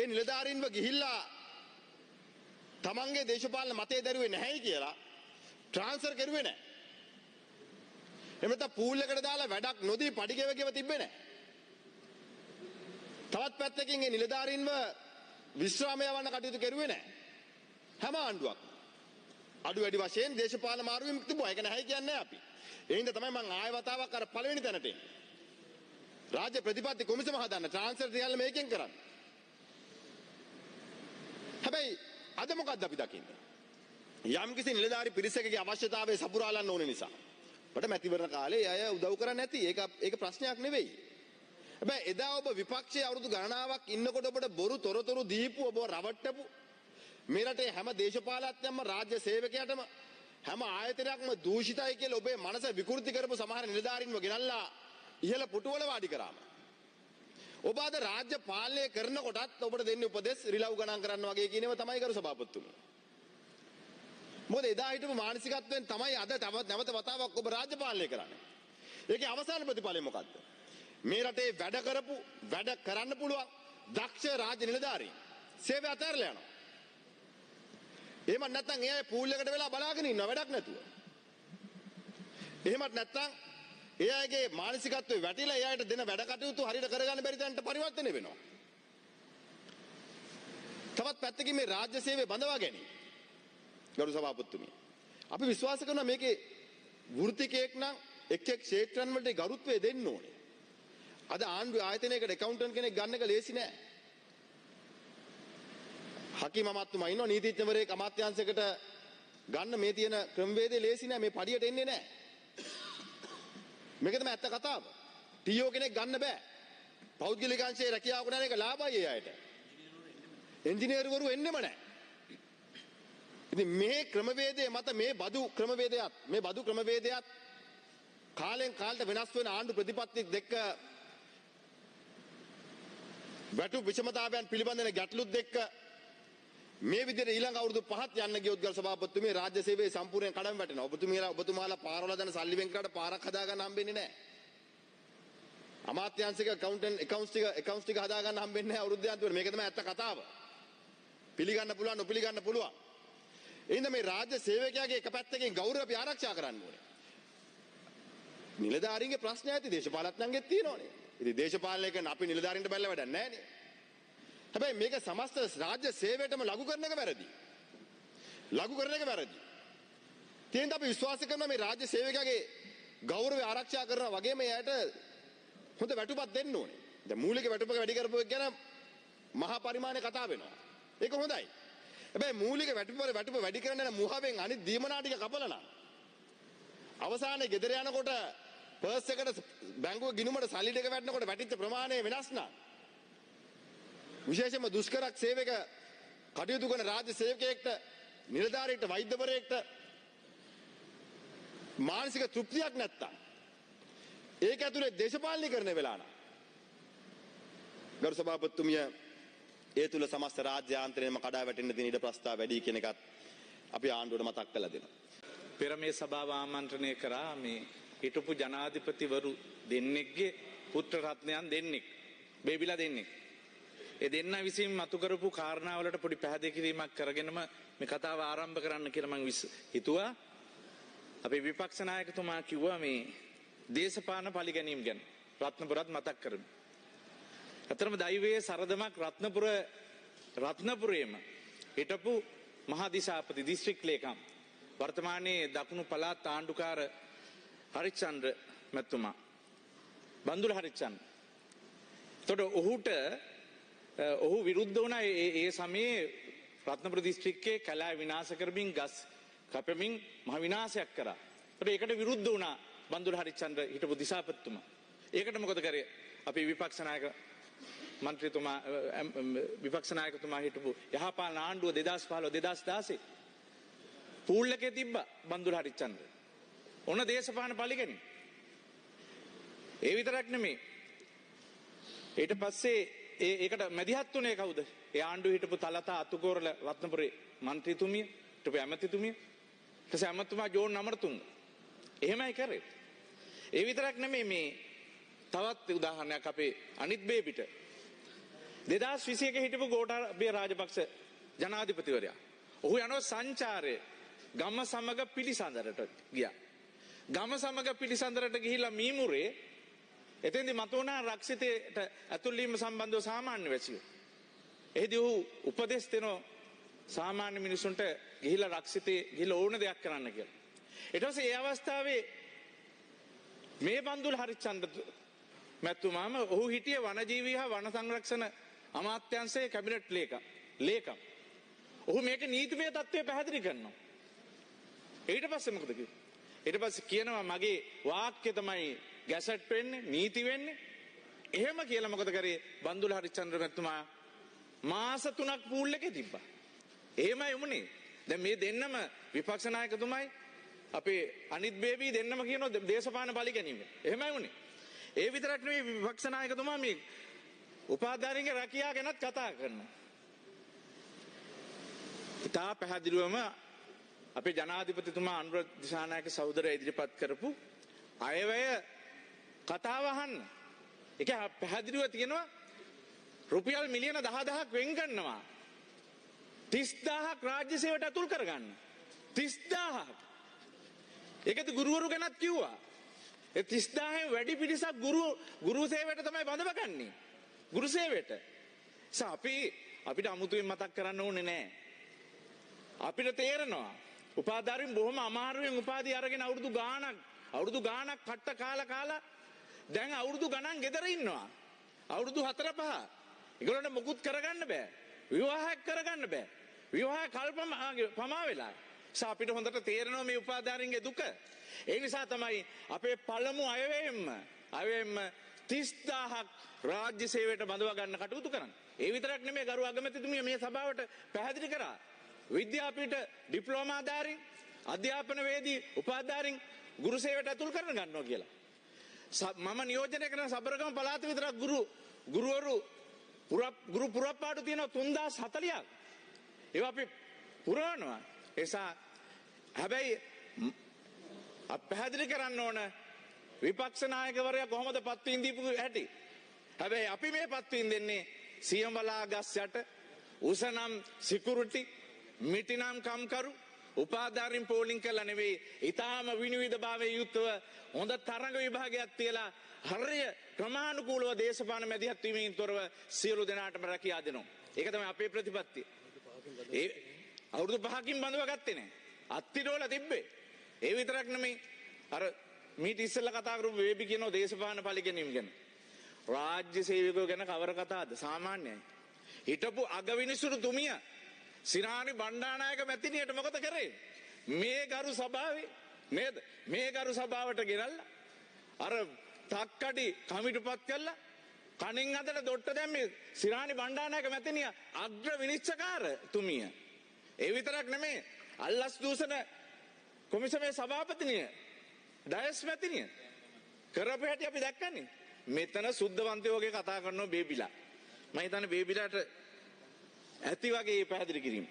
නිලධාරීන්ව ගිහිල්ලා තමන්ගේ දේශපාලන මතය දරුවේ නැහැයි කියලා ට්‍රාන්ස්ෆර් කරුවේ නැහැ. එහෙම නැත්නම් පූල් එකට දාලා වැඩක් නොදී පඩිගෙවගෙව තිබ්බේ නැහැ. තවත් පැත්තකින් ඒ නිලධාරීන්ව විශ්‍රාම යවන්න කටයුතු කරුවේ නැහැ. හැම ආණ්ඩුවක් අඩු වැඩි වශයෙන් දේශපාලන මාරුවීමක් තිබුණා. ඒක නැහැයි කියන්නේ අපි. ඒ හින්දා තමයි මම ආයෙ වතාවක් අර පළවෙනි තැනට එන්නේ. රාජ්‍ය ප්‍රතිපත්ති කොමිසම හදන්න ට්‍රාන්ස්ෆර් තියලා මේකෙන් කරන්න. හැබැයි අද මොකද්ද අපි දකින්නේ? යම් කිසි නිලධාරි පිරිසකගේ අවශ්‍යතාවය සපුරාලන්න ඕන නිසා. අපිට මැතිවරණ කාලේ අය උදව් කරන්නේ නැති. ඒක ප්‍රශ්නයක් නෙවෙයි. හැබැයි එදා ඔබ විපක්ෂයේ අවුරුදු ගණනාවක් ඉන්නකොට ඔබට බොරු තොරතුරු දීපු ඔබ රවට්ටපු මේ රටේ හැම දේශපාලඥයක්ම රාජ්‍ය සේවකයාටම හැම ආයතනයක්ම දූෂිතයි කියලා ඔබේ මනස විකෘති කරපු සමහර නිලධාරීන්ව ගෙනල්ලා ඉහළ පුටුවල වාඩි කරාම ඔබ අද රාජ්‍ය පාලනය කරනකොටත් ඔබට දෙන්නේ උපදෙස් රිලව් ගණන් කරන්න වගේ කියනව තමයි කරු සභාපතිතුමනි. මොකද එදා හිටපු මානසිකත්වයෙන් තමයි අද නැවත වතාවක් ඔබ රාජ්‍ය පාලනය කරන්නේ. ඒකේ අවසාන ප්‍රතිඵලය මොකද්ද? මේ රටේ වැඩ කරපු වැඩ කරන්න පුළුවන් දක්ෂ රාජ්‍ය නිලධාරීන් සේවය අතහැරලා යනවා. එහෙමත් නැත්නම් ඒ අය පූල් එකට වෙලා බලාගෙන ඉන්නවා වැඩක් නැතුව. එහෙමත් නැත්නම් ඒ අයගේ මානසිකත්වයේ වැටිලා ඒ අයට දෙන වැඩ කටයුතු හරියට කරගන්න බැරි තැනට පරිවර්තනය වෙනවා. තවත් පැත්තකින් මේ රාජ්‍ය සේවය බඳවා ගැනීම. ගරු සභාපතිතුමිය. අපි විශ්වාස කරනවා මේකේ වෘත්තිකයෙක් නම් එක් ක්ෂේත්‍රයන් වලට ගරුත්වය දෙන්න ඕනේ. අද ආණ්ඩුවේ ආයතනයකට ඇකවුන්ටන්ට් කෙනෙක් ගන්න එක ලේසි නෑ. හකීම් අමාත්‍යතුමා ඉන්නවා නීතිඥවරයෙක් අමාත්‍යාංශයකට ගන්න මේ තියෙන ක්‍රමවේදය ලේසි නෑ. මේ පඩියට එන්නේ නෑ. මේක තමයි ඇත්ත කතාව. ටීఓ කෙනෙක් ගන්න බෑ. පෞද්ගලික අංශයේ රැකියාව කරන එක ලාභයි ඒ අයට. එන්ජිනියර්වරු එන්නෙම නෑ. ඉතින් මේ ක්‍රමවේදයේ මත මේ බදු ක්‍රමවේදයත් කාලෙන් කාලට වෙනස් වෙන ආණ්ඩු ප්‍රතිපත්ති දෙක වැටු විෂමතාවයන් පිළිබඳව ගැටලුත් දෙක මේ විදිහට ඊළඟ අවුරුදු 5ක් යන්න ගියොත් ගල් සභාපතිතුමේ රාජ්‍ය සේවයේ සම්පූර්ණයෙන් කඩම් වැටෙනවා. ඔබතුමාලා පාරවල දාන සල්ලි වෙන් කරලා පාරක් හදා ගන්න හම්බෙන්නේ නැහැ. අමාත්‍යාංශික accounts ටික හදා ගන්න හම්බෙන්නේ නැහැ අවුරුද්ද අන්තිමට. මේක තමයි ඇත්ත කතාව. පිළිගන්න පුළුවන් නොපිළිගන්න පුළුවන්. එහෙනම් මේ රාජ්‍ය සේවකයාගේ එක පැත්තකින් ගෞරවය අපි ආරක්ෂා කරන්න ඕනේ. නිලධාරීන්ගේ ප්‍රශ්න ඇති දේශපාලඥයන්ගෙත් තියෙනවනේ. ඉතින් දේශපාලනය කරන අපි නිලධාරීන්ට බැලලා වැඩක් නැහැ නේ. හැබැයි මේක සමස්ත රාජ්‍ය සේවයටම ලඝු කරන එක වැරදි. ලඝු කරන එක වැරදි. තියෙන අපි විශ්වාස කරනවා මේ රාජ්‍ය සේවකයාගේ ගෞරවය ආරක්ෂා කරනවා වගේම එයාට හොඳ වැටුපක් දෙන්න ඕනේ. දැන් මූලික වැටුපක වැඩි කරපු එක ගැන මහා පරිමාණය කතා වෙනවා. ඒක හොඳයි. හැබැයි මූලික වැටුප වැඩි කරන්න යන මුහවෙන් අනිත් දීමනා ටික කපලා නම් අවසානයේ ගෙදර යනකොට පර්ස් එකට බැංකුව ගිණුමට සල්ලි ටික වැටෙනකොට වැටිච්ච ප්‍රමාණය වෙනස් නම් විශේෂයෙන්ම දුෂ්කරක් සේවක කටයුතු කරන රාජ්‍ය සේවකයෙක්ට නිලධාරියෙක්ට වෛද්‍යවරයෙක්ට මානසික තෘප්තියක් නැත්තම් ඒක ඇතුලේ දේශපාලනීකරණය වෙලා නම් ගරු සභාපතිතුමිය ඒ තුල සමස්ත රාජ්‍ය ආන්තරයම කඩා වැටෙන්න දින ඉඩ ප්‍රස්තාව වැඩි කියන එකත් අපි ආණ්ඩුවට මතක් කරලා දෙනවා. පෙර මේ සභාව ආමන්ත්‍රණය කරා මේ හිටපු ජනාධිපතිවරු දෙන්නෙක්ගේ පුත්‍ර රත්නයන් දෙන්නෙක් බේබිලා දෙන්නෙක්. ඒ දෙන්න විසින් මතු කරපු කාරණාවලට පොඩි පැහැදිලි කිරීමක් කරගෙනම මේ කතාව ආරම්භ කරන්න කියලා මම හිතුවා. අපේ විපක්ෂ නායකතුමා කිව්වා මේ දේශපාලන පරිගැනීම් ගැන රත්නපුරත් මතක් කරමු. අතරම දෛවයේ සරදමක් රත්නපුරේම හිටපු මහදිසාපති දිස්ත්‍රික් ලේකම් වර්තමානයේ දකුණු පළාත් ආණ්ඩුකාර හරිචන්ද්‍ර මැතිතුමා බන්දුල හරිචන්ද්‍ර. එතකොට ඔහු විරුද්ධ වුණා ඒ සමයේ රත්නපුර දිස්ත්‍රික්කයේ කැලෑ විනාශ කරමින් ගස් කැපෙමින් මහ විනාශයක් කරා. එතකොට ඒකට විරුද්ධ වුණා බන්දුල හරිචන්ද්‍ර හිටපු දිසාපතිතුමා. ඒකට මොකද කරේ? අපි විපක්ෂ නායක මන්ත්‍රීතුමා විපක්ෂ නායකතුමා හිටපු යහපාලන ආණ්ඩුව 2015 2016 පූල් එකේ තිබ්බ බන්දුල හරිචන්ද්‍ර. ඔන්න දේශපාලන පරිගැනීම්. ඒ විතරක් නෙමෙයි. ඊට පස්සේ ඒකට මැදිහත් උනේ කවුද? ඒ ආණ්ඩුවේ හිටපු තලතා අතුකෝරල රත්නපුරේ മന്ത്രിතුමිය, හිටපු ඇමතිතුමිය, ඊට ඇමතුමා ජෝන් අමරතුංග. එහෙමයි කරේ. ඒ විතරක් නෙමෙයි මේ තවත් උදාහරණයක් අපේ අනිත් බේබිට. 2021 හිටපු ගෝඨාභය රාජපක්ෂ ජනාධිපතිවරයා. ඔහු යනවා සංචාරයේ ගම සමග පිළිසඳරට ගියා. ගම සමග පිළිසඳරට ගිහිල්ලා මීමුරේ එතෙන්දි මතුවනා රක්ෂිතයට ඇතුල් වීම සම්බන්ධව සාමාන්‍ය වැසියෝ. එහිදී ඔහු උපදෙස් දෙනවා සාමාන්‍ය මිනිසුන්ට ගිහිල්ලා රක්ෂිතේ ගිහිල්ලා ඕන දෙයක් කරන්න කියලා. ඊට පස්සේ ඒ අවස්ථාවේ මේ බන්දුල හරිචන්ද්‍ර මැතිතුමාම ඔහු හිටියේ වනජීවී හා වන සංරක්ෂණ අමාත්‍යාංශයේ කැබිනට් ලේකම්. ඔහු මේක නීතිමය තත්ත්වය පැහැදිලි කරනවා. ඊට පස්සේ මොකද කිව්වේ? ඊට පස්සේ කියනවා මගේ වාක්‍ය තමයි ගැසට් වෙන්නේ නීති වෙන්නේ. එහෙම කියලා මොකද කරේ? බන්දුල හරිචන්ද්‍ර මැතිතුමා මාස 3ක් පූල් එකේ තිබ්බා. එහෙමයි වුණේ. දැන් මේ දෙන්නම විපක්ෂ නායකතුමයි අපේ අනිත් බේබී දෙන්නම කියනවා දේශපාලන බලි ගැනීම. එහෙමයි වුණේ. ඒ විතරක් නෙවෙයි විපක්ෂ නායකතුමා මේ උපාධාරීන්ගේ රැකියාව ගැනත් කතා කරනවා. ඉතා පැහැදිලිවම අපේ ජනාධිපතිතුමා අනුර දිසානායක සහෝදරයා ඉදිරිපත් කරපු අයවැය කතාව අහන්න. ඒක පැහැදිලිව තියෙනවා රුපියල් මිලියන 10000ක් වෙන් කරනවා. 30000ක් රාජ්‍ය සේවයට අතුල් කරගන්න. 30000ක්. ඒකද ගුරුවරු ගැනත් කිව්වා. ඒ 30000න් වැඩි පිරිසක් ගුරු සේවයට තමයි බඳවගන්නේ. ගුරු සේවයට. අපිට අමුතුවෙන් මතක් කරන්න ඕනේ නැහැ. අපිට තේරෙනවා උපාධාරීන් බොහොම අමාරුවෙන් උපාධිය අරගෙන අවුරුදු ගාණක් කට්ට කාලා දැන් අවුරුදු ගණන් ගෙදර ඉන්නවා. අවුරුදු 4-5. ඒගොල්ලන්ට මොකුත් කරගන්න බෑ. විවාහයක් කරගන්න බෑ. විවාහ කල්පම පමා වෙලා. අපිට හොඳට තේරෙනවා මේ උපාධාරීන්ගේ දුක. ඒ නිසා තමයි අපේ පළමු අයවැයෙන්ම 30000ක් රාජ්‍ය සේවයට බඳවා ගන්න කටයුතු කරන්නේ. ඒ විතරක් නෙමෙයි ගරු අගමැතිතුමිය මේ සභාවට පැහැදිලි කරා. විද්‍යාපීඨ ඩිප්ලෝමාධාරීන් අධ්‍යාපනවේදී උපාධාරීන් ගුරු සේවයට ඇතුල් කරන ගන්නවා කියලා. මම නියෝජනය කරන සබරගම පළාත විතරක් ගුරුවරු ගුරු පුරප්පාඩු තියෙනවා 3040ක්. ඒවා අපි පුරවනවා. එසා හැබැයි පැහැදිලි කරන්න ඕන විපක්ෂ නායකවරයා කොහොමද පත්වීම් දීපු හැටි. හැබැයි අපි මේ පත්වීම් දෙන්නේ සියඹලා ගස් යට උසනම් සිකියුරිටි මිටිනම් කම්කරු උපාධාරීන් පෝලිං කළා නෙවෙයි. ඊටාම විනිවිදභාවයේ යුක්තව හොඳ තරඟ විභාගයක් තියලා හරිය ක්‍රමානුකූලව දේශපාලන මැදිහත් වීමෙන් තොරව සියලු දෙනාටම රැකියා දෙනවා. ඒක තමයි අපේ ප්‍රතිපත්තිය. ඒ අවුරුදු 5කින් බඳව ගත්තේ නැහැ. අත්තිඩෝල තිබ්බේ. ඒ විතරක් නෙමෙයි අර මීට ඉස්සෙල්ලා කතා කරපු වේබි කියනවා දේශපාලන පලි ගැනීම ගැන. රාජ්‍ය සේවකයෝ ගැන කවර කතාවද? සාමාන්‍යයි. හිටපු අගවිනිසුරු තුමිය සිනානි බණ්ඩාරනායක මැතිණියට මොකද කරේ? මේ ගරු සභාවේ නේද? මේ ගරු සභාවට ගෙනල්ලා අර තක්කඩි කමිටුපත් කළා කණින් අතට දොට්ට දැම්මේ සිනානි බණ්ඩාරනායක මැතිණිය අග්‍ර විනිශ්චයකාර තුමිය. ඒ විතරක් නෙමෙයි අල්ලස් දූෂණ කොමිසමේ සභාපතිනිය ඩයස් මැතිණිය කරපු හැටි අපි දැක්කනේ. මෙතන සුද්ධවන්තයෝ වගේ කතා කරනවා බේබිලා. මම හිතන්නේ බේබිලාට ඇති වගේ පැහැදිලි කිරීම.